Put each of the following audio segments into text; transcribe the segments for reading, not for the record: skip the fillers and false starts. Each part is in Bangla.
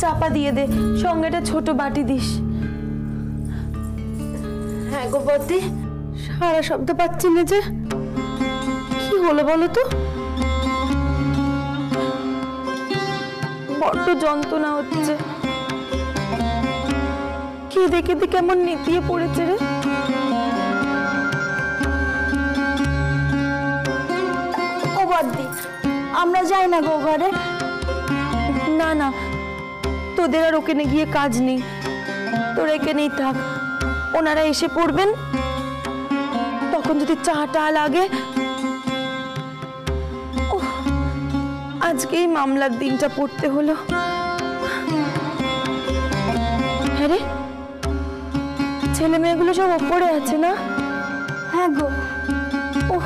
চাপা দিয়ে দে, সঙ্গে একটা ছোট বাটি দিস। হ্যাঁ গো বদ্দি, সারা শব্দ পাচ্ছি না যে, কি হলো বলো তো? বড্ড যন্ত্রণা হচ্ছে, কেঁদে কেঁদে কেমন নেতিয়ে পড়েছে রে। ও বদ্দি, আমরা যাই না গো ঘরে? না না, তোদের আর ওখানে গিয়ে কাজ নেই, তোর এখানেই থাক। ওনারা এসে পড়বেন, তখন যদি চা টা লাগে। আজকেই মামলার দিনটা পড়তে হলো। হ্যাঁ রে, ছেলে মেয়েগুলো সব ওপরে আছে না? হ্যাঁ গো। ওহ,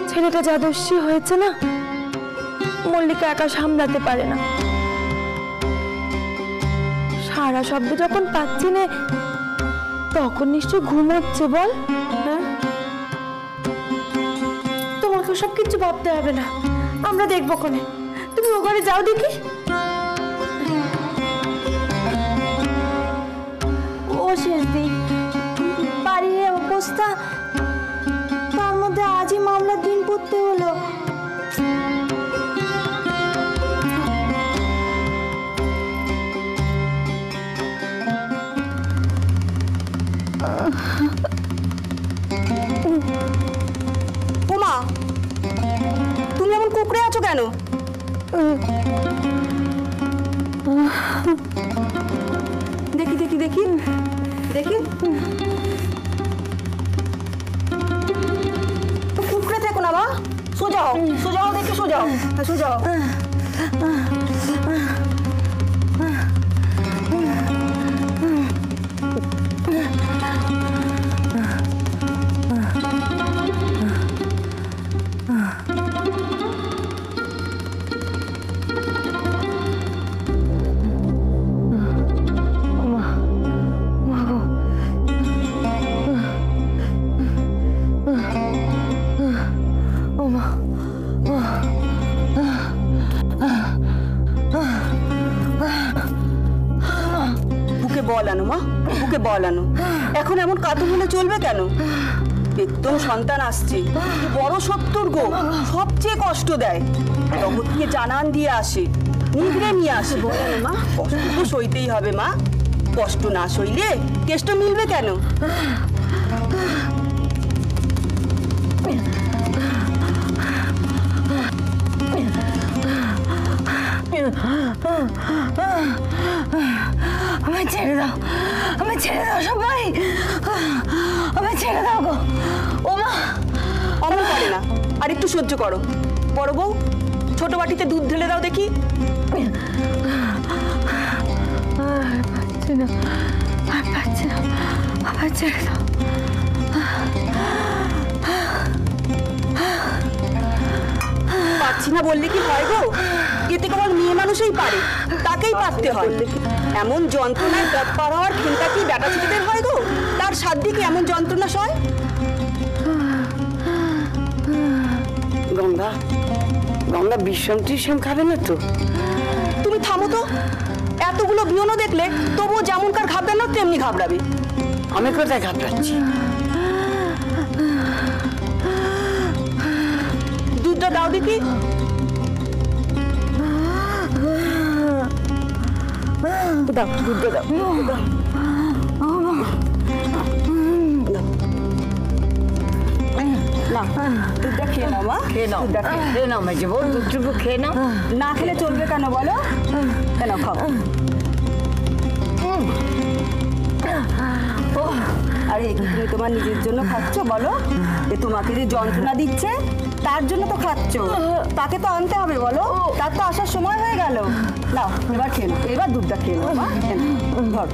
ছেলেটা যাদস্যি হয়েছে না, মল্লিকা একা সামলাতে পারে না। সারা শব্দ যখন পাচ্ছি না, তখন নিশ্চয় ঘুমোচ্ছে। বল। হ্যাঁ, তোমাকে সব কিছু ভাবতে হবে না, আমরা দেখবো কোনে। তুমি ও ঘরে যাও দেখি। ও শেষদি, বাড়ির অবস্থা, তার মধ্যে আজই মামলার দিন পড়তে হলো। ওমা, তুমি এমন কুকড়ে আছো কেন? দেখি দেখি দেখি দেখি, কুকড়ে থেকো না মা, সোজা হও, সোজা হও, দেখি সোজা হও, সোজা হও। বল আনো মা, বুকে বল আনো। এখন এমন কাতর হলে চলবে কেন? একদম সন্তান আসছে, বড় শত্রুর গো, সবচেয়ে কষ্ট দেয়। জগৎকে জানান দিয়ে আসে, নিগড়ে নিয়ে আসে। মা, কষ্ট তো সইতেই হবে মা, কষ্ট না সইলে কেষ্ট মিলবে কেন? আমায় ছেড়ে দাও, আমায় ছেড়ে দাও সবাই, আমায় ছেড়ে দাও গো। ও মা, অমন করে না, আর একটু সহ্য করো। বড় বউ, ছোট বাটিতে দুধ ঢেলে দাও দেখি। পাচ্ছি না, পাচ্ছি না, আমায় ছেড়ে দাও। পাচ্ছি না বললে কি হয় গো? এতে কেবল মেয়ে মানুষই পারে, তাকেই পারতে হয়। এমন যন্ত্রণায় পথ পার হওয়ার খেলটা কি বেটা ছেলেদের হয় গো? তার সাধ্যে কি এমন যন্ত্রণা সয়? গঙ্গা, গঙ্গা বিশ্রাম টিশ্রাম খাবে না তো? তুমি থামো তো, এতগুলো বিয়নো দেখলে তবুও যেমনকার ঘাবড়ানো তেমনি ঘাবড়াবে। আমি কোথায় ঘাবড়াচ্ছি? দুধটা দাও দেখি। দাও, দুধটা দাও। না, দুধটা খেয়ে নাও মা, খেয়ে নাও, খেয়ে নাও মেজে বউ, দুধটুকু খেয়ে নাও। না খেলে চলবে কেন বলো? কেন খাও। আরে তুমি তোমার নিজের জন্য খাচ্ছ বলো? এ তোমাকে যে যন্ত্রণা দিচ্ছে তার জন্য তো খাচ্ছ, তাকে তো আনতে হবে বলো, তার তো আসার সময় হয়ে গেল। নাও এবার খেয়ে নাও, এবার দুধটা খেয়ে নাও মা, ধর।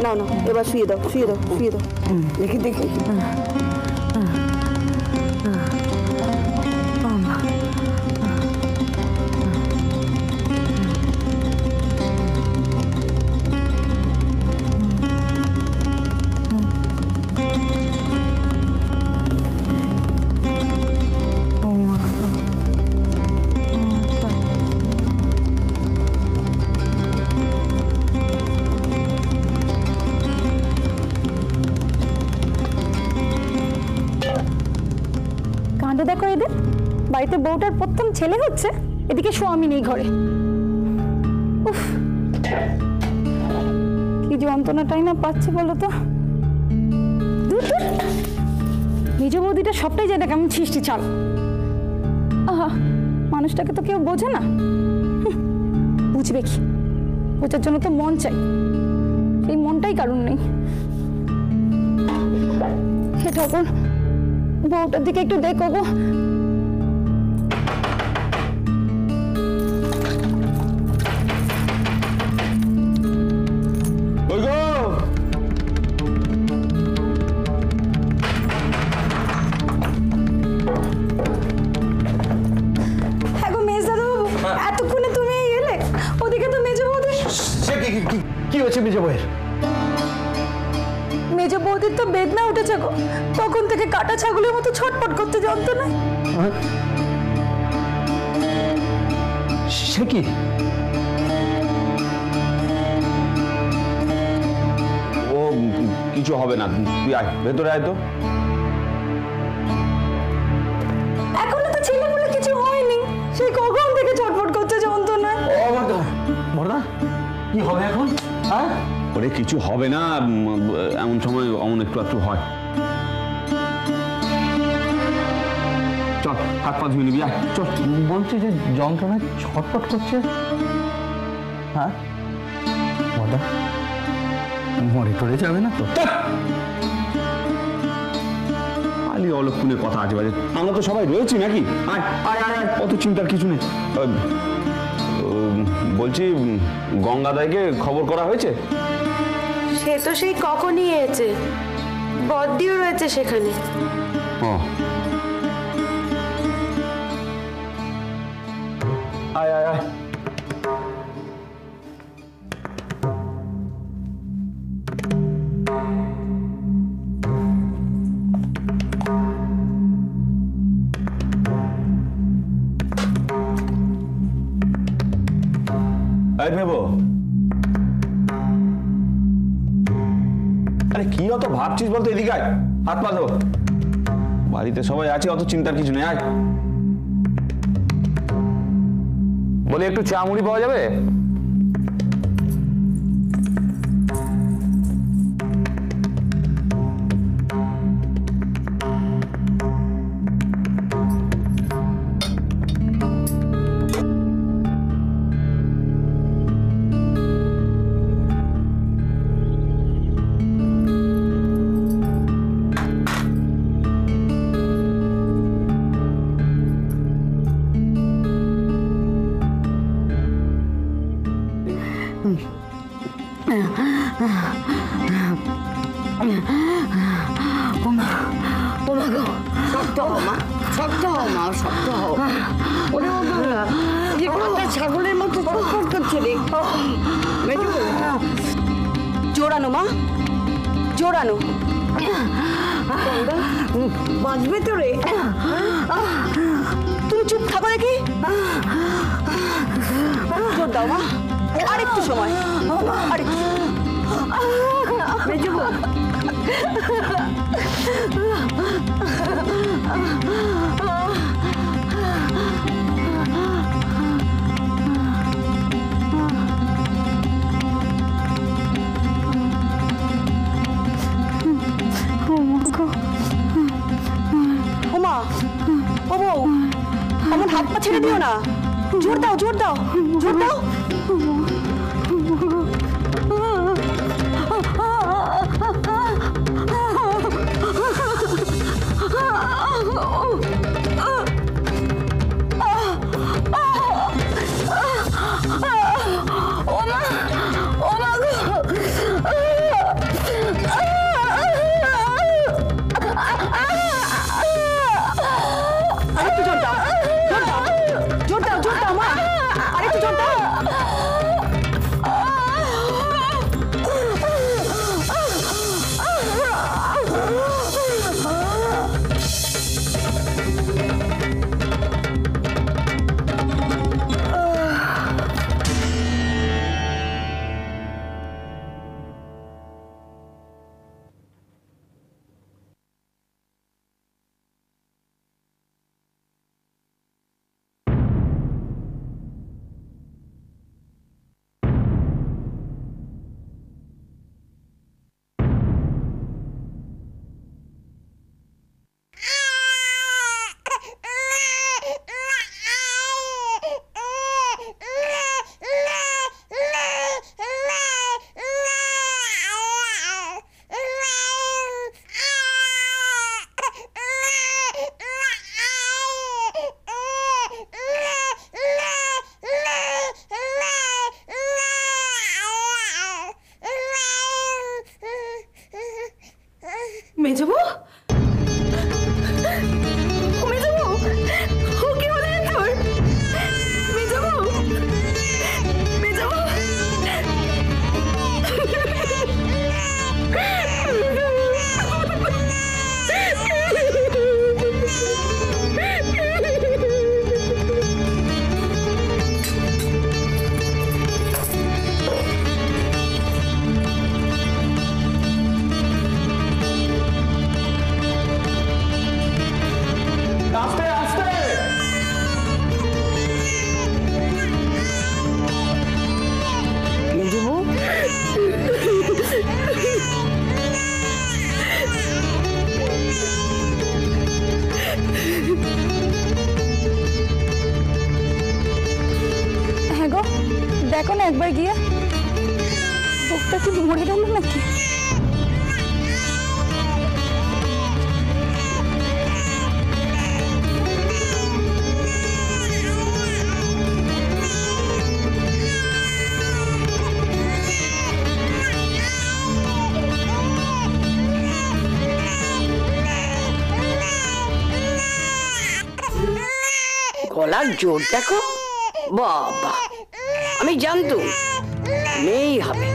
নাও নাও, এবার শুয়ে দাও, শুয়ে দাও, শুয়ে দাও। দেখি দেখি। বাড়িতে বউটার প্রথম ছেলে হচ্ছে, এদিকে স্বামী নেই ঘরে। উফ, কি যন্ত্রণাটাই না পাচ্ছে বলো তো। দূর দূর, নিজ বৌদিটা সবটাই জানে কেমন সৃষ্টি চাল। আহা, মানুষটাকে তো কেউ বোঝে না। বুঝবে কি, বোঝার জন্য তো মন চাই, এই মনটাই কারণ নেই। হে ঠাকুর, বউটার দিকে একটু দেখো গো। এতক্ষণে তুমি এলে, ওদিকে তো মেজ বৌদি। কি হয়েছে মেজ বউয়ের? মেজ বৌদির তো বেদনা উঠেছে গো, তখন থেকে কাটা ছাগলের মতো ছটপট করতে যন্ত্রণায়। সে কি? ও কিছু হবে না, তুই আয় ভেতরে আয় তো। এখনো তো ছেলে বলে কিছু হয়নি, সেই কখন থেকে ছটপট করতে যন্ত্রণায়। ও বর্দা, বর্দা কি হবে এখন? হ্যাঁ, ওরে কিছু হবে না, এমন সময় অমন একটু একটু হয়। চল হাত পা ধুয়ে নিবি, আয় চল। বলছি যে যন্ত্রণায় ছটফট করছে। হ্যাঁ বর্দা, মরে টরে যাবে না তো? আলি অলক্ষণের কথা আছে বাজে, আমরা তো সবাই রয়েছি নাকি? আয় আয় আয়, অত চিন্তার কিছু নেই। বলছি গঙ্গাদাইকে খবর করা হয়েছে? সে তো সেই কখনই এসেছে, বদ্দিও রয়েছে সেখানে। ও আয় আয় আয়। ভেবো, আরে কি অত ভাবছিস বলতো? এদিকে আয়, হাত পা ধো। বাড়িতে সবাই আছে, অত চিন্তার কিছু নেই। আয় বলে, একটু চা মুড়ি পাওয়া যাবে? ছাগলের মতো করছে রে। জোরানো মা, জোরানো। বাঁচবে তো রে। তুমি চুপ থাকো দেখি। জোর দাও মা, আরেকটু সময়, আরেকটু। ওমা, ও বউ, আমার হাত পা ছেড়ে দিও না। জোর দাও, জোর দাও, জোর দাও। আরেকটু জোর দাও, জোর দাও, জোর দাও, জোর দাও মা, আরেকটু জোর দাও। মেজবু মেজবু ও কি হলো তোর মেজবু মেজবু আস্তে আস্তে মেজবু হ্যাঁ গো, দেখো না একবার গিয়ে, বুকটা কি মরে গেল নাকি? গলার জোর দেখো, বাবা আমি জানতুম মেয়েই হবে।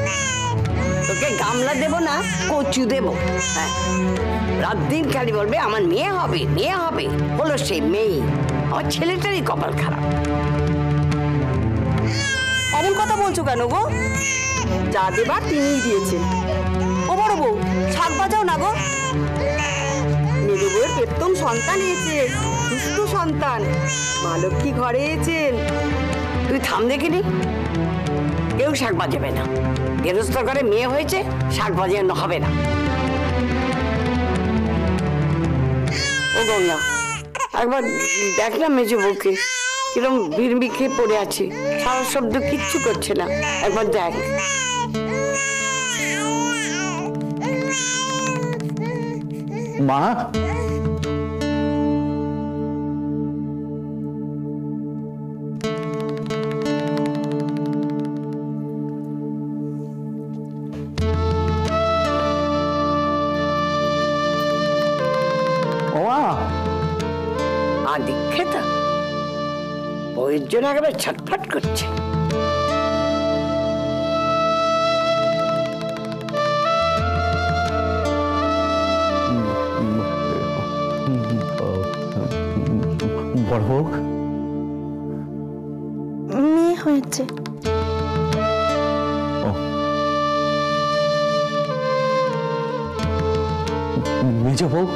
তোকে গামলা দেব না, কচু দেব। হ্যাঁ, রাত দিন খালি বলবে আমার মেয়ে হবে, মেয়ে হবে। হলো সেই মেয়ে। আমার ছেলেটারই কপাল খারাপ। এমন কথা বলছো কেন গো? যা দেবার তিনিই দিয়েছেন। ও বড় বউ, শাক বাজাও না গো। মেজো বউয়ের প্রথম সন্তান হয়েছে, সুস্থ সন্তান, মা লক্ষ্মী ঘরে এসেছেন। তুই থাম দেখিনি, কেউ শাক বাজাবে না। গেরস্ত করে মেয়ে হয়েছে, শাক বাজানো হবে না। ও গঙ্গা, একবার দেখ না মেজো বউকে কিরম বিড়মি খেয়ে পড়ে আছে, সারা শব্দ কিচ্ছু করছে না। একবার দেখ। মা, আর দীক্ষেতা বউয়ের জন্য একেবারে ছটফট করছে। বড় হোক, মেয়ে হয়েছে। মেজ বউ,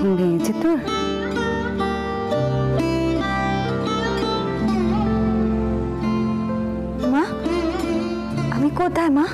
ঘুম ভেঙেছে তোর? মা, আমি কোথায় মা?